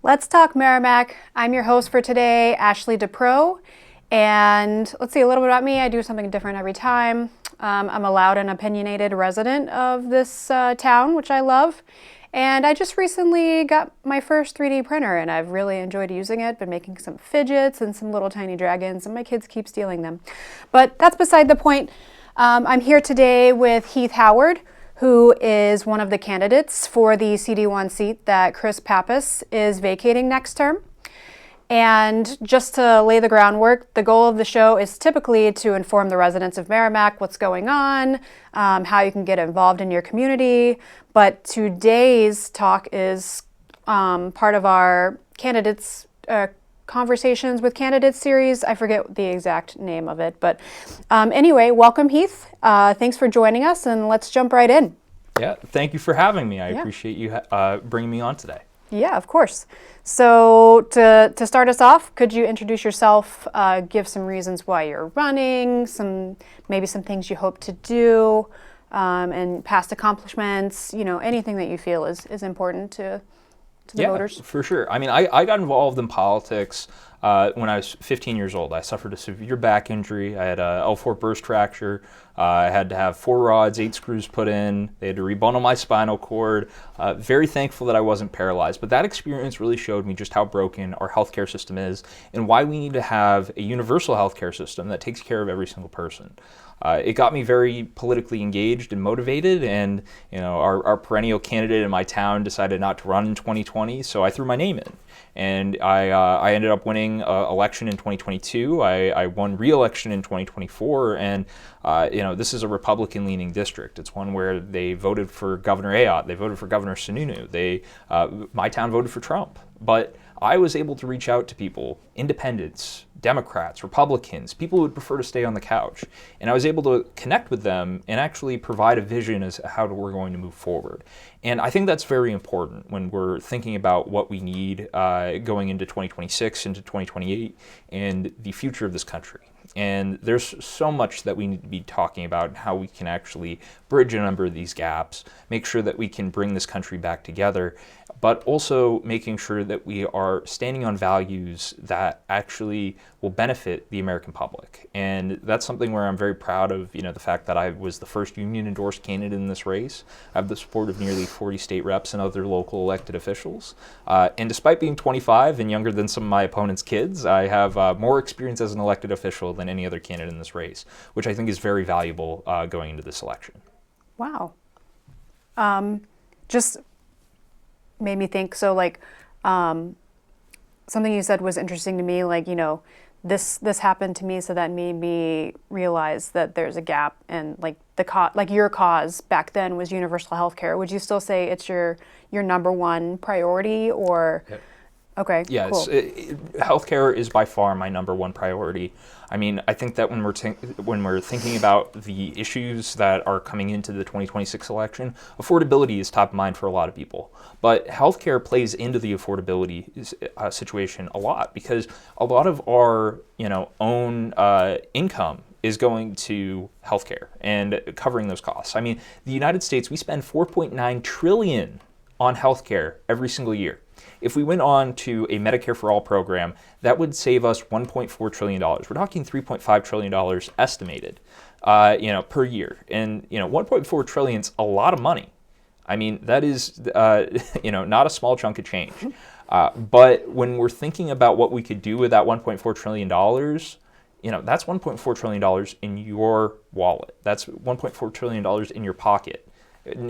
Let's talk Merrimack. I'm your host for today, Ashley DePro. And let's see a little bit about me. I do something different every time. I'm a loud and opinionated resident of this town, which I love. And I just recently got my first 3D printer and I've really enjoyed using it. Been making some fidgets and some little tiny dragons and my kids keep stealing them. But that's beside the point. I'm here today with Heath Howard, who is one of the candidates for the CD1 seat that Chris Pappas is vacating next term. And just to lay the groundwork, the goal of the show is typically to inform the residents of Merrimack what's going on, how you can get involved in your community. But today's talk is part of our candidates Conversations with Candidates series. I forget the exact name of it, but anyway, welcome Heath. Thanks for joining us, and let's jump right in. Yeah, thank you for having me. I appreciate you bringing me on today. Yeah, of course. So to start us off, could you introduce yourself, give some reasons why you're running, maybe some things you hope to do, and past accomplishments, anything that you feel is important to the voters? For sure. I mean, I got involved in politics when I was 15 years old. I suffered a severe back injury. I had a L4 burst fracture. I had to have 4 rods, 8 screws put in. They had to rebundle my spinal cord. Very thankful that I wasn't paralyzed. But that experience really showed me just how broken our healthcare system is and why we need to have a universal healthcare system that takes care of every single person. It got me very politically engaged and motivated, and our perennial candidate in my town decided not to run in 2020, so I threw my name in. And I ended up winning election in 2022. I won re-election in 2024, and this is a Republican-leaning district. It's one where they voted for Governor Ayotte, they voted for Governor Sununu, my town voted for Trump. But I was able to reach out to people, independents, Democrats, Republicans, people who would prefer to stay on the couch. And I was able to connect with them and actually provide a vision as to how we're going to move forward. And I think that's very important when we're thinking about what we need going into 2026, into 2028, and the future of this country. And there's so much that we need to be talking about, how we can actually bridge a number of these gaps, make sure that we can bring this country back together, but also making sure that we are standing on values that actually will benefit the American public. And that's something where I'm very proud of, the fact that I was the first union-endorsed candidate in this race. I have the support of nearly 40 state reps and other local elected officials. And despite being 25 and younger than some of my opponent's kids, I have more experience as an elected official than any other candidate in this race, which I think is very valuable going into this election. Wow. Just made me think, something you said was interesting to me, this happened to me, so that made me realize that there's a gap, and your cause back then was universal health care. Would you still say it's your number one priority, or? Yep. Okay, yes, cool. Healthcare is by far my number one priority. I mean, I think that when we're thinking about the issues that are coming into the 2026 election, affordability is top of mind for a lot of people. But healthcare plays into the affordability situation a lot, because a lot of our own income is going to healthcare and covering those costs. I mean, the United States, we spend $4.9 trillion on healthcare every single year. If we went on to a Medicare for All program, that would save us $1.4 trillion. We're talking $3.5 trillion estimated, per year. And, $1.4 trillion is a lot of money. I mean, that is, not a small chunk of change. But when we're thinking about what we could do with that $1.4 trillion, that's $1.4 trillion in your wallet. That's $1.4 trillion in your pocket.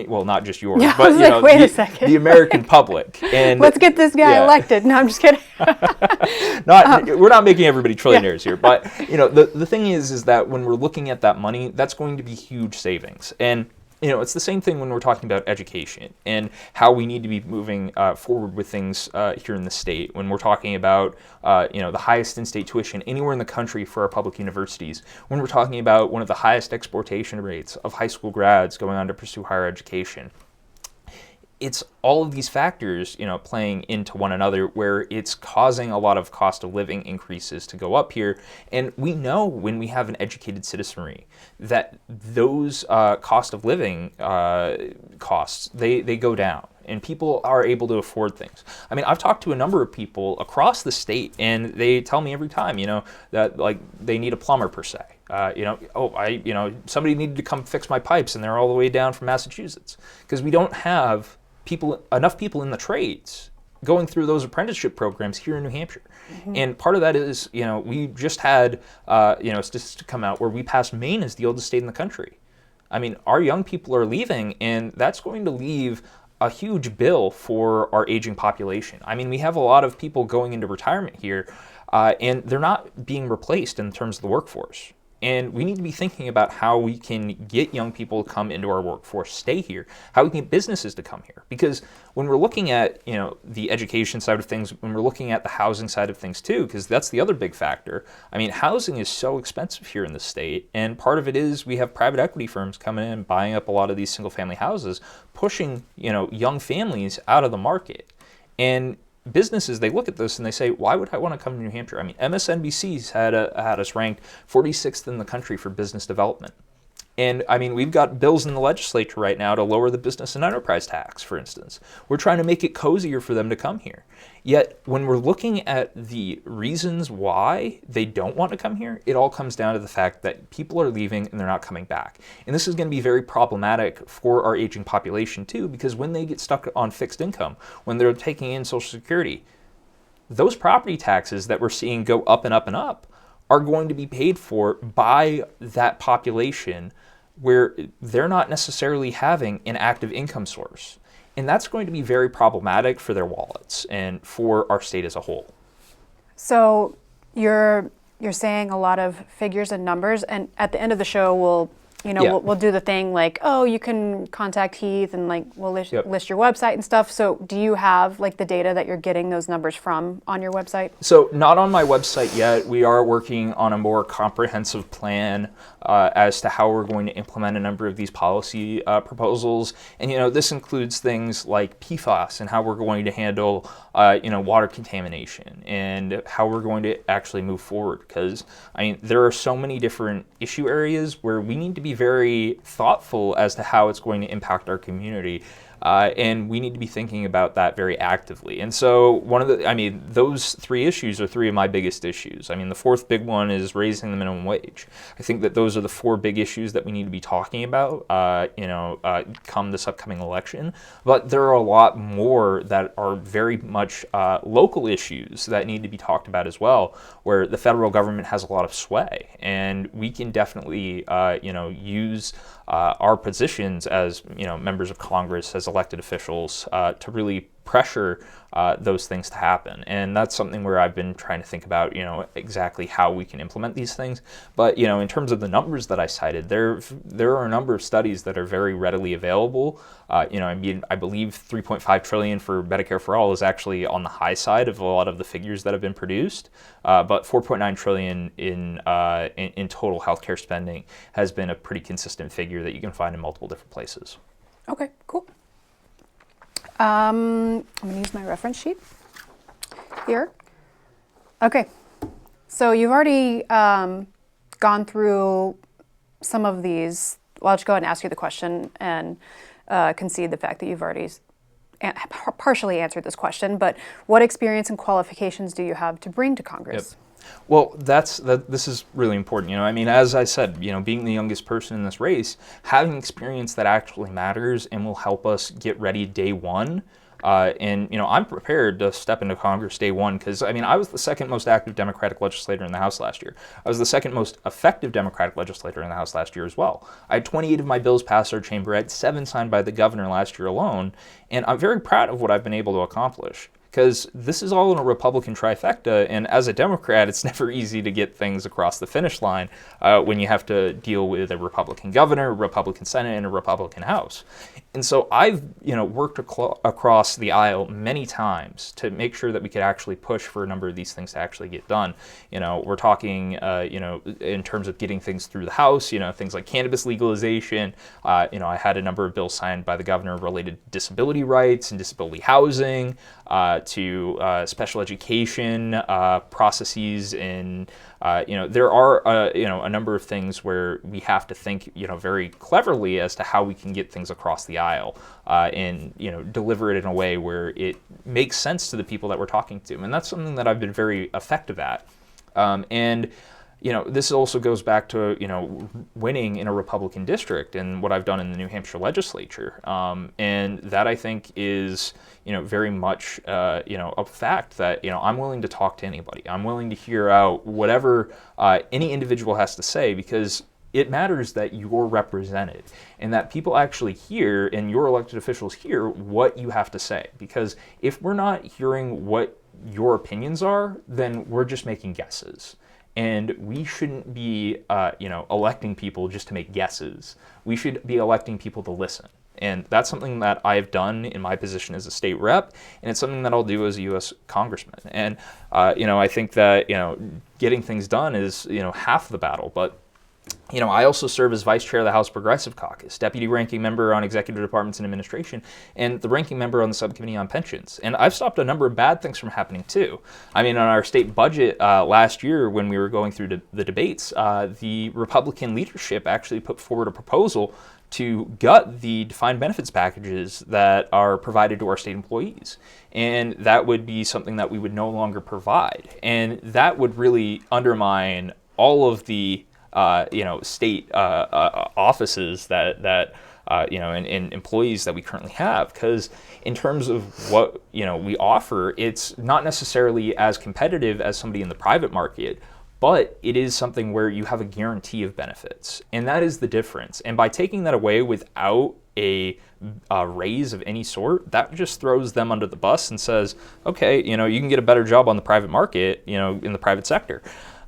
Well, not just yours, but the American public. And let's get this guy elected. No, I'm just kidding. We're not making everybody trillionaires here, but the thing is that when we're looking at that money, that's going to be huge savings. And it's the same thing when we're talking about education and how we need to be moving forward with things here in the state. When we're talking about, the highest in-state tuition anywhere in the country for our public universities. When we're talking about one of the highest exportation rates of high school grads going on to pursue higher education. it's all of these factors, playing into one another, where it's causing a lot of cost of living increases to go up here. And we know when we have an educated citizenry that those cost of living costs, they go down. And people are able to afford things. I mean, I've talked to a number of people across the state, and they tell me every time, that like they need a plumber per se. Somebody needed to come fix my pipes, and they're all the way down from Massachusetts, because we don't have enough people in the trades going through those apprenticeship programs here in New Hampshire. Mm-hmm. And part of that is, we just had, statistics come out where we passed Maine as the oldest state in the country. I mean, our young people are leaving, and that's going to leave a huge bill for our aging population. I mean, we have a lot of people going into retirement here, and they're not being replaced in terms of the workforce. And we need to be thinking about how we can get young people to come into our workforce, stay here, how we can get businesses to come here. Because when we're looking at, the education side of things, when we're looking at the housing side of things too, because that's the other big factor. I mean, housing is so expensive here in the state, and part of it is we have private equity firms coming in, buying up a lot of these single-family houses, pushing, young families out of the market. And businesses, they look at this and they say, why would I want to come to New Hampshire? I mean, MSNBC's had us ranked 46th in the country for business development. And I mean, we've got bills in the legislature right now to lower the business and enterprise tax, for instance. We're trying to make it cozier for them to come here. Yet, when we're looking at the reasons why they don't want to come here, it all comes down to the fact that people are leaving and they're not coming back. And this is going to be very problematic for our aging population too, because when they get stuck on fixed income, when they're taking in Social Security, those property taxes that we're seeing go up and up and up are going to be paid for by that population where they're not necessarily having an active income source. And that's going to be very problematic for their wallets and for our state as a whole. So you're saying a lot of figures and numbers, and at the end of the show we'll do the thing like, oh, you can contact Heath, and like we'll list your website and stuff. So do you have like the data that you're getting those numbers from on your website? So not on my website yet. We are working on a more comprehensive plan as to how we're going to implement a number of these policy proposals. And this includes things like PFAS and how we're going to handle water contamination and how we're going to actually move forward. Because I mean, there are so many different issue areas where we need to be very thoughtful as to how it's going to impact our community. And we need to be thinking about that very actively. And so those three issues are three of my biggest issues. I mean, the fourth big one is raising the minimum wage. I think that those are the four big issues that we need to be talking about, come this upcoming election. But there are a lot more that are very much local issues that need to be talked about as well, where the federal government has a lot of sway. And we can definitely, use our positions as members of Congress, as elected officials, to really pressure those things to happen. And that's something where I've been trying to think about, exactly how we can implement these things. But, in terms of the numbers that I cited, there are a number of studies that are very readily available. I believe 3.5 trillion for Medicare for All is actually on the high side of a lot of the figures that have been produced. But 4.9 trillion in total healthcare spending has been a pretty consistent figure that you can find in multiple different places. Okay, cool. I'm going to use my reference sheet here. Okay, so you've already gone through some of these. Well, I'll just go ahead and ask you the question and concede the fact that you've already partially answered this question. But what experience and qualifications do you have to bring to Congress? Yep. Well, this is really important. As I said, being the youngest person in this race, having experience that actually matters and will help us get ready day one. I'm prepared to step into Congress day one because, I was the second most active Democratic legislator in the House last year. I was the second most effective Democratic legislator in the House last year as well. I had 28 of my bills passed our chamber. I had 7 signed by the governor last year alone. And I'm very proud of what I've been able to accomplish. because this is all in a Republican trifecta, and as a Democrat, it's never easy to get things across the finish line when you have to deal with a Republican governor, a Republican Senate, and a Republican House. And so I've worked across the aisle many times to make sure that we could actually push for a number of these things to actually get done. We're talking in terms of getting things through the House, things like cannabis legalization. I had a number of bills signed by the governor related to disability rights and disability housing, to special education processes, and there are a number of things where we have to think very cleverly as to how we can get things across the aisle and deliver it in a way where it makes sense to the people that we're talking to, and that's something that I've been very effective at. And this also goes back to, winning in a Republican district and what I've done in the New Hampshire legislature. And that I think is, very much, a fact that, I'm willing to talk to anybody. I'm willing to hear out whatever any individual has to say, because it matters that you're represented and that people actually hear, and your elected officials hear, what you have to say. Because if we're not hearing what your opinions are, then we're just making guesses. And we shouldn't be, electing people just to make guesses. We should be electing people to listen. And that's something that I've done in my position as a state rep, and it's something that I'll do as a U.S. congressman. And, I think that, getting things done is, half the battle. But I also serve as vice chair of the House Progressive Caucus, deputy ranking member on executive departments and administration, and the ranking member on the subcommittee on pensions. And I've stopped a number of bad things from happening too. On our state budget last year, when we were going through the debates, the Republican leadership actually put forward a proposal to gut the defined benefits packages that are provided to our state employees. And that would be something that we would no longer provide. And that would really undermine all of the state offices that and employees that we currently have, because in terms of what we offer, it's not necessarily as competitive as somebody in the private market, but it is something where you have a guarantee of benefits, and that is the difference. And by taking that away without a raise of any sort, that just throws them under the bus and says, okay, you can get a better job on the private market, in the private sector.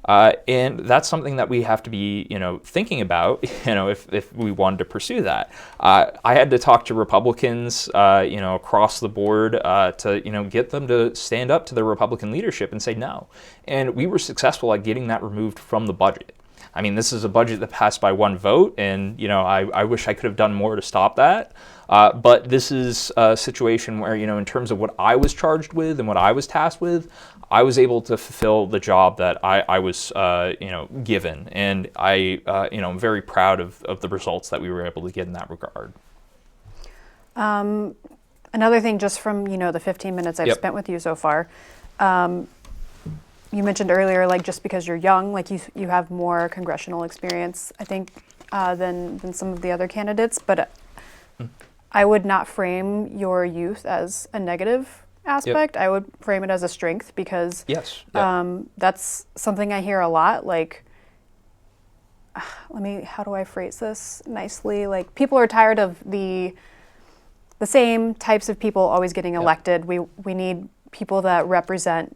And that's something that we have to be, thinking about, if we wanted to pursue that. I had to talk to Republicans, across the board, to, get them to stand up to their Republican leadership and say no. And we were successful at getting that removed from the budget. This is a budget that passed by one vote, and, I wish I could have done more to stop that. But this is a situation where, in terms of what I was charged with and what I was tasked with, I was able to fulfill the job that I was, given. And I'm very proud of the results that we were able to get in that regard. Another thing, just from, the 15 minutes I've spent with you so far, you mentioned earlier, just because you're young, you have more congressional experience, I think, than some of the other candidates. But I would not frame your youth as a negative aspect. I would frame it as a strength, because that's something I hear a lot. How do I phrase this nicely? People are tired of the same types of people always getting elected. We need people that represent,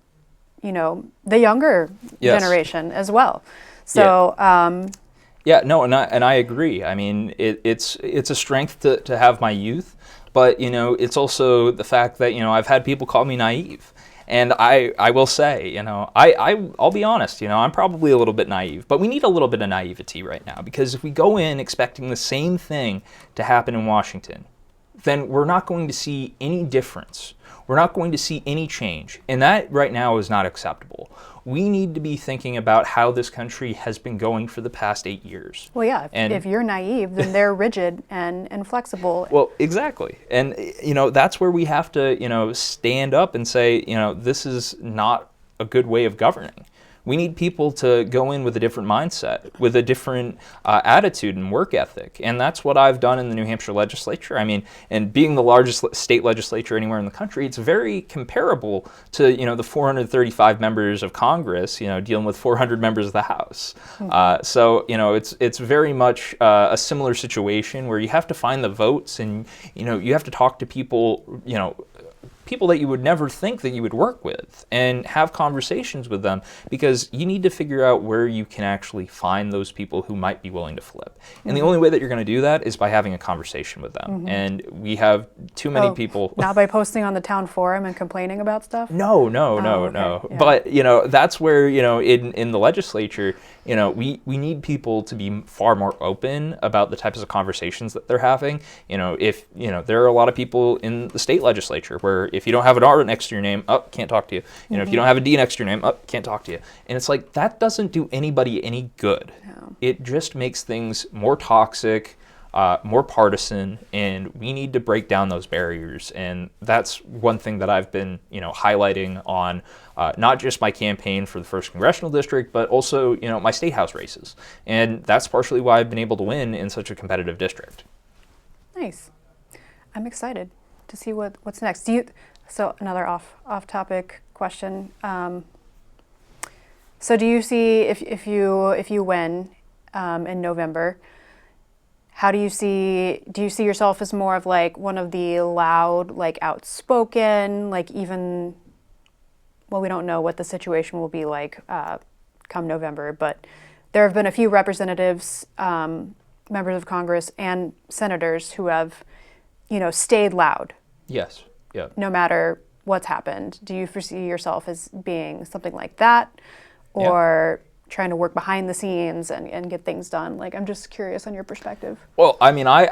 the younger generation as well. So. And I agree. It's a strength to have my youth, but it's also the fact that I've had people call me naive, and I will say I'll be honest, I'm probably a little bit naive, but we need a little bit of naivety right now, because if we go in expecting the same thing to happen in Washington, then we're not going to see any difference. We're not going to see any change, and that right now is not acceptable. We need to be thinking about how this country has been going for the past 8 years. Well, yeah, if you're naive, then they're rigid and inflexible. Well, exactly. And, that's where we have to, stand up and say, this is not a good way of governing. We need people to go in with a different mindset, with a different attitude and work ethic. And that's what I've done in the New Hampshire legislature. And being the largest state legislature anywhere in the country, it's very comparable to, the 435 members of Congress, dealing with 400 members of the House. So, it's very much a similar situation where you have to find the votes, and, you have to talk to people, people that you would never think that you would work with, and have conversations with them, because you need to figure out where you can actually find those people who might be willing to flip. And the only way that you're going to do that is by having a conversation with them. And we have too many people. Not by posting on the town forum and complaining about stuff? No. Yeah. But, that's where, in the legislature, we need people to be far more open about the types of conversations that they're having. If, there are a lot of people in the state legislature where if you don't have an R next to your name, can't talk to you. If you don't have a D next to your name, can't talk to you. And it's like, that doesn't do anybody any good. No. It just makes things more toxic, more partisan, and we need to break down those barriers. And that's one thing that I've been, highlighting on not just my campaign for the 1st Congressional District, but also, my state house races. And that's partially why I've been able to win in such a competitive district. Nice. I'm excited to see what's next. So another off-topic question. So do you see, if you win in November, do you see yourself as more of like one of the loud, like outspoken, like even, well, we don't know what the situation will be like come November, but there have been a few representatives, members of Congress and senators who have, stayed loud. Yes. Yeah. No matter what's happened. Do you foresee yourself as being something like that, or trying to work behind the scenes and get things done? Like, I'm just curious on your perspective. Well, I mean, I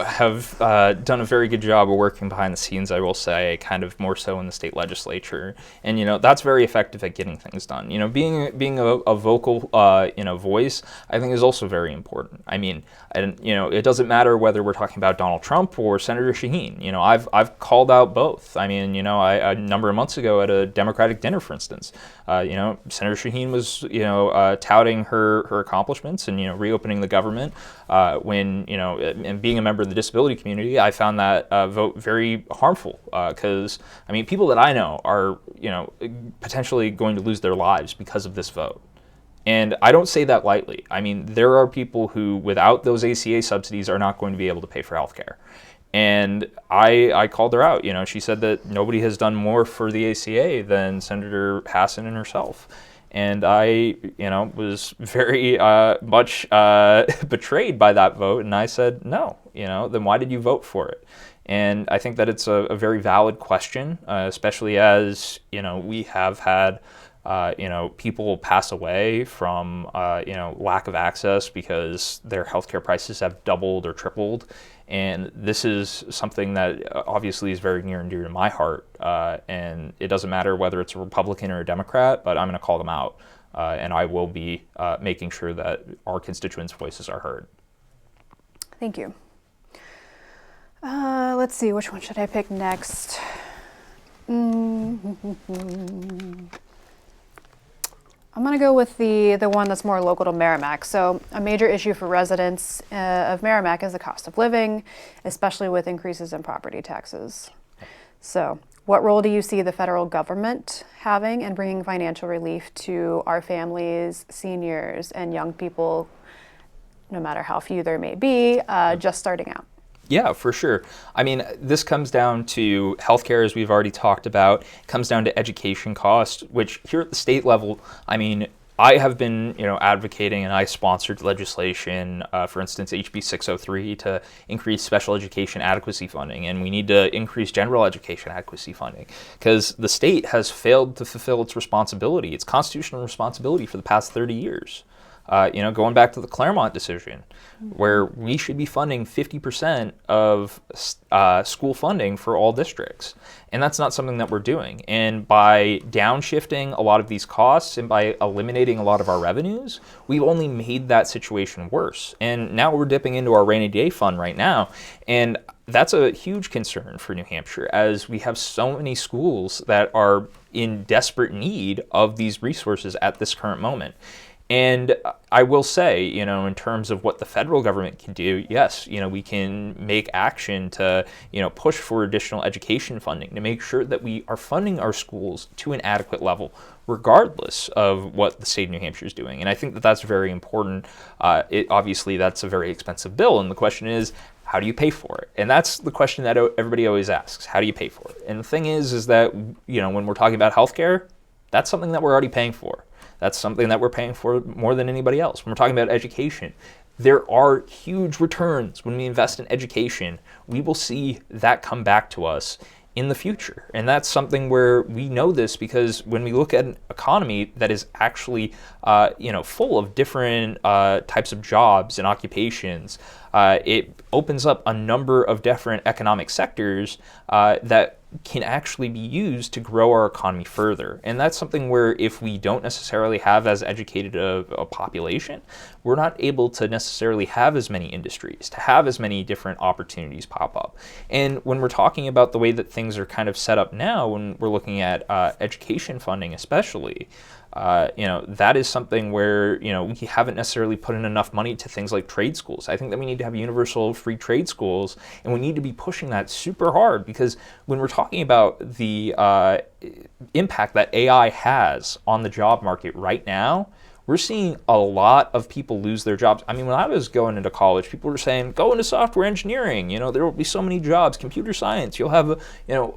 have done a very good job of working behind the scenes, I will say, kind of more so in the state legislature. And, that's very effective at getting things done. Being a vocal, voice, I think is also very important. I mean, it doesn't matter whether we're talking about Donald Trump or Senator Shaheen. I've called out both. I mean, a number of months ago at a Democratic dinner, for instance, Senator Shaheen was, touting her accomplishments and, reopening the government. When, and being a member of the disability community, I found that vote very harmful because, people that I know are, potentially going to lose their lives because of this vote. And I don't say that lightly. I mean, there are people who, without those ACA subsidies, are not going to be able to pay for health care. And I called her out. She said that nobody has done more for the ACA than Senator Hassan and herself. And I, was very much betrayed by that vote. And I said, no, then why did you vote for it? And I think that it's a very valid question, especially as, we have had, people pass away from, lack of access because their healthcare prices have doubled or tripled. And this is something that obviously is very near and dear to my heart. And it doesn't matter whether it's a Republican or a Democrat, but I'm going to call them out. And I will be making sure that our constituents' voices are heard. Thank you. Let's see, which one should I pick next? I'm going to go with the one that's more local to Merrimack. So a major issue for residents of Merrimack is the cost of living, especially with increases in property taxes. So what role do you see the federal government having in bringing financial relief to our families, seniors, and young people, no matter how few there may be, just starting out? Yeah, for sure. I mean, this comes down to healthcare, as we've already talked about. It comes down to education costs, which here at the state level, I mean, I have been, advocating, and I sponsored legislation, for instance, HB 603, to increase special education adequacy funding, and we need to increase general education adequacy funding because the state has failed to fulfill its responsibility, its constitutional responsibility for the past 30 years. Going back to the Claremont decision, where we should be funding 50% of school funding for all districts. And that's not something that we're doing. And by downshifting a lot of these costs and by eliminating a lot of our revenues, we've only made that situation worse. And now we're dipping into our rainy day fund right now. And that's a huge concern for New Hampshire, as we have so many schools that are in desperate need of these resources at this current moment. And I will say, in terms of what the federal government can do, yes, we can make action to, push for additional education funding to make sure that we are funding our schools to an adequate level, regardless of what the state of New Hampshire is doing. And I think that that's very important. Obviously, that's a very expensive bill. And the question is, how do you pay for it? And that's the question that everybody always asks. How do you pay for it? And the thing is that, when we're talking about healthcare, that's something that we're already paying for. That's something that we're paying for more than anybody else. When we're talking about education, there are huge returns. When we invest in education, we will see that come back to us in the future. And that's something where we know this because when we look at an economy that is actually, full of different types of jobs and occupations, it opens up a number of different economic sectors that can actually be used to grow our economy further. And that's something where if we don't necessarily have as educated a population, we're not able to necessarily have as many industries, to have as many different opportunities pop up. And when we're talking about the way that things are kind of set up now, when we're looking at education funding especially, that is something where, we haven't necessarily put in enough money to things like trade schools. I think that we need to have universal free trade schools, and we need to be pushing that super hard because when we're talking about the impact that AI has on the job market right now, we're seeing a lot of people lose their jobs. I mean, when I was going into college, people were saying, go into software engineering, there will be so many jobs, computer science, you'll have,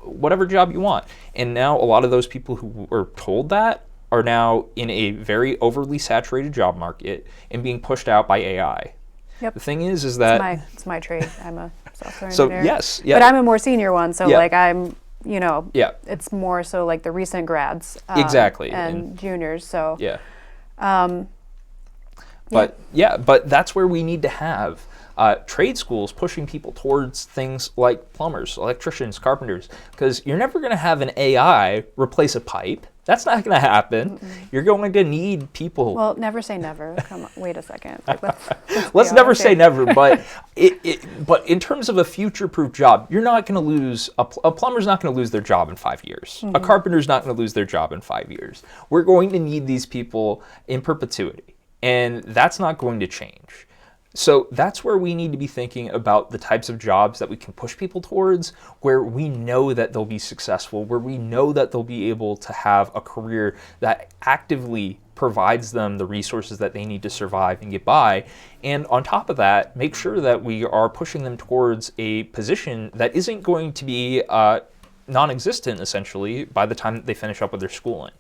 whatever job you want. And now a lot of those people who were told that are now in a very overly saturated job market and being pushed out by AI. Yep. The thing is that it's my trade. I'm a software so engineer. yes, yeah. But I'm a more senior one, so Yeah. I'm, Yeah. it's more so like the recent grads, Exactly. and juniors. So Yeah. um, But that's where we need to have trade schools pushing people towards things like plumbers, electricians, carpenters, because you're never going to have an AI replace a pipe. That's not going to happen. You're going to need people. Well, never say never. Come on, wait a second. Let's never say never, but but in terms of a future-proof job, you're not going to lose, a plumber's not going to lose their job in 5 years. A carpenter's not going to lose their job in 5 years. We're going to need these people in perpetuity, and that's not going to change. So that's where we need to be thinking about the types of jobs that we can push people towards, where we know that they'll be successful, where we know that they'll be able to have a career that actively provides them the resources that they need to survive and get by. And on top of that, make sure that we are pushing them towards a position that isn't going to be non-existent, essentially, by the time that they finish up with their schooling.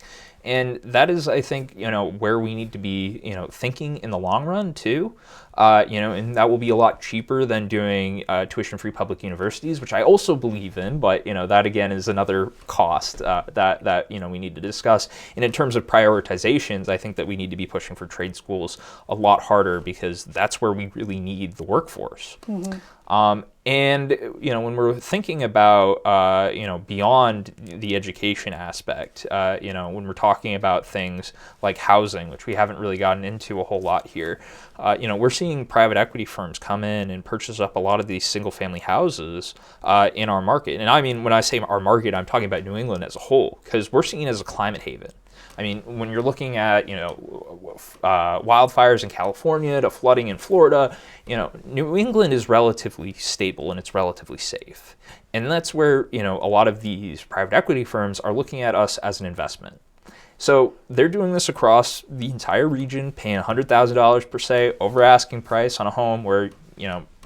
And that is, I think, where we need to be, thinking in the long run too. And that will be a lot cheaper than doing tuition-free public universities, which I also believe in. But that again is another cost that we need to discuss. And in terms of prioritizations, I think that we need to be pushing for trade schools a lot harder because that's where we really need the workforce. And when we're thinking about beyond the education aspect, when we're talking about things like housing, which we haven't really gotten into a whole lot here, we're seeing private equity firms come in and purchase up a lot of these single-family houses in our market. And I mean, when I say our market, I'm talking about New England as a whole, because we're seen as a climate haven. I mean, when you're looking at, wildfires in California to flooding in Florida, New England is relatively stable and it's relatively safe. And that's where, a lot of these private equity firms are looking at us as an investment. So they're doing this across the entire region, paying $100,000 per se over asking price on a home where,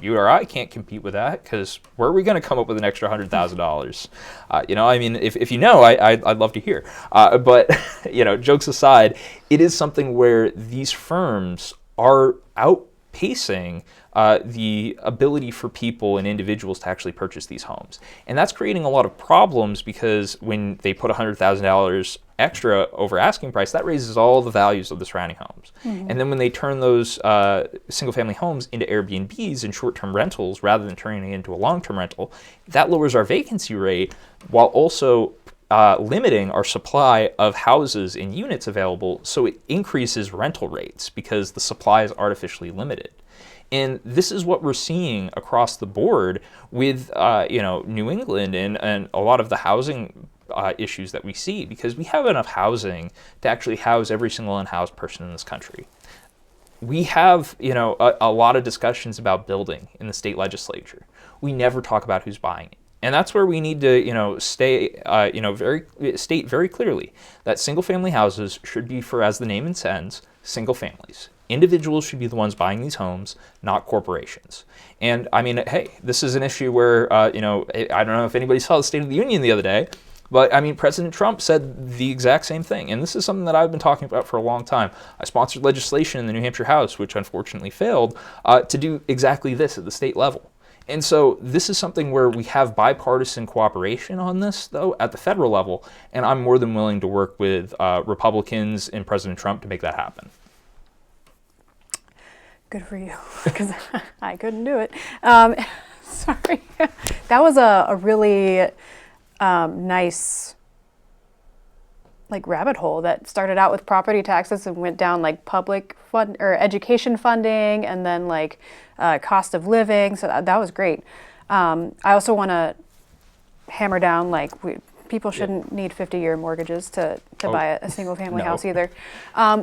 you or I can't compete with that because where are we going to come up with an extra $100,000? I mean, if I'd love to hear. But, jokes aside, it is something where these firms are outpacing the ability for people and individuals to actually purchase these homes. And that's creating a lot of problems because when they put $100,000 extra over asking price, that raises all the values of the surrounding homes. And then when they turn those single-family homes into Airbnbs and short-term rentals rather than turning it into a long-term rental, that lowers our vacancy rate while also limiting our supply of houses and units available, so it increases rental rates because the supply is artificially limited. And this is what we're seeing across the board with, New England and a lot of the housing issues that we see, because we have enough housing to actually house every single unhoused person in this country. We have, a lot of discussions about building in the state legislature. We never talk about who's buying it. And that's where we need to, state very clearly that single-family houses should be, for, as the name intends, single families. Individuals should be the ones buying these homes, not corporations. And I mean, hey, this is an issue where, I don't know if anybody saw the State of the Union the other day, but I mean, President Trump said the exact same thing. And this is something that I've been talking about for a long time. I sponsored legislation in the New Hampshire House, which unfortunately failed, to do exactly this at the state level. And so this is something where we have bipartisan cooperation on this, though, at the federal level. And I'm more than willing to work with Republicans and President Trump to make that happen. Good for you, because I couldn't do it. Sorry. That was a really nice rabbit hole that started out with property taxes and went down public fund or education funding, and then cost of living. So that was great. I also want to hammer down people shouldn't need 50-year mortgages to buy a single family house either.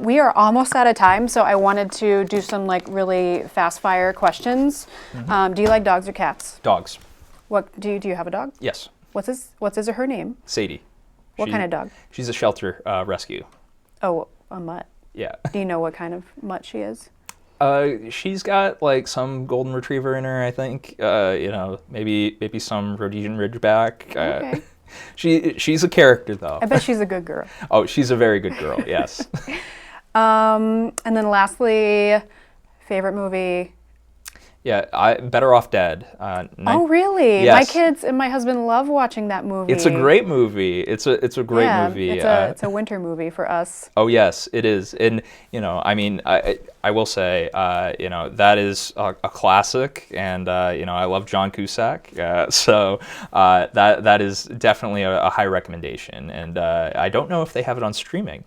We are almost out of time, so I wanted to do some really fast fire questions. Mm-hmm. Do you like dogs or cats? Dogs. What do you have a dog? Yes. What's his or her name? Sadie. What kind of dog? She's a shelter rescue. Oh, a mutt. Yeah. Do you know what kind of mutt she is? She's got some golden retriever in her, I think. Maybe some Rhodesian Ridgeback. Okay. She's a character, though. I bet she's a good girl. Oh, she's a very good girl, yes. And then lastly, favorite movie? Yeah, Better Off Dead. Oh, really? Yes. My kids and my husband love watching that movie. It's a great movie. It's a great movie. It's a winter movie for us. Oh, yes, it is. And, I will say, that is a classic. And, I love John Cusack. So that is definitely a high recommendation. And I don't know if they have it on streaming.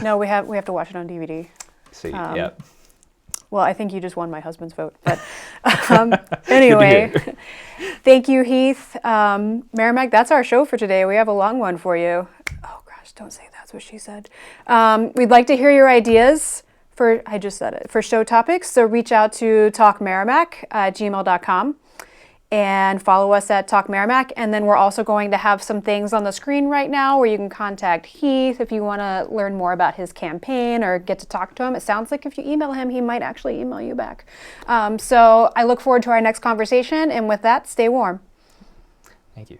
No, we have to watch it on DVD. See, yeah. Well, I think you just won my husband's vote. But anyway, thank you, Heath. Merrimack, that's our show for today. We have a long one for you. Oh, gosh, don't say that's what she said. We'd like to hear your ideas I just said it, for show topics. So reach out to talkmerrimack@gmail.com and follow us at Talk Merrimack. And then we're also going to have some things on the screen right now where you can contact Heath if you want to learn more about his campaign or get to talk to him. It sounds like if you email him, he might actually email you back. So I look forward to our next conversation. And with that, stay warm. Thank you.